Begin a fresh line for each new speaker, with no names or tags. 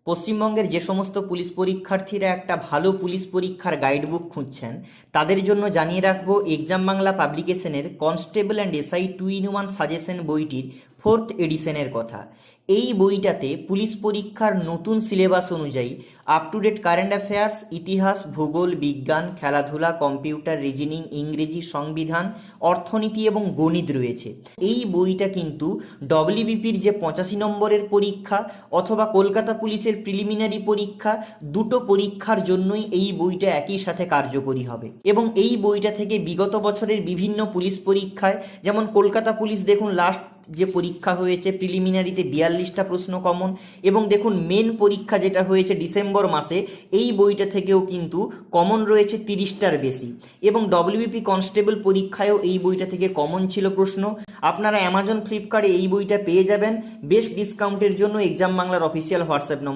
পশ্চিমবঙ্গের যে সমস্ত পুলিশ পরীক্ষার্থীরা একটা ভালো পুলিশ পরীক্ষার গাইডবুক খুঁজছেন তাদের জন্য জানিয়ে রাখবো এক্সাম বাংলা পাবলিকেশনের constable and SI 2-in-1 suggestion বইটির 4th এডিশনের কথা। এই বইটাতে পুলিশ পরীক্ষার নতুন সিলেবাস অনুযায়ী up to date current affairs, ইতিহাস, ভূগোল, বিজ্ঞান, খেলাধুলা, কম্পিউটার, রিজনিং, ইংরেজি, সংবিধান, অর্থনীতি এবং গণিত রয়েছে। এই বইটা কিন্তু ডব্লিউবিপির যে 85 নম্বরের পরীক্ষা অথবা কলকাতা পুলিশের প্রিলিমিনারি পরীক্ষা, দুটো পরীক্ষার জন্যই এই বইটা একই সাথে কার্যকরী হবে। এবং এই বইটা থেকে বিগত বছরের বিভিন্ন পুলিশ পরীক্ষায়, যেমন কলকাতা পুলিশ দেখুন লাস্ট যে পরীক্ষা হয়েছে প্রিলিমিনারিতে 42টা প্রশ্ন কমন, এবং দেখুন মেন পরীক্ষা যেটা হয়েছে ডিসেম্বর মাসে, এই বইটা থেকেও কিন্তু কমন রয়েছে 30টার বেশি। এবং ডব্লিউবিপি কনস্টেবল পরীক্ষায়ও এই বইটা থেকে কমন ছিল প্রশ্ন। আপনারা অ্যামাজন, ফ্লিপকার্টে এই বইটা পেয়ে যাবেন বেস্ট ডিসকাউন্টের জন্য এক্সাম বাংলার অফিসিয়াল হোয়াটসঅ্যাপ নম্বর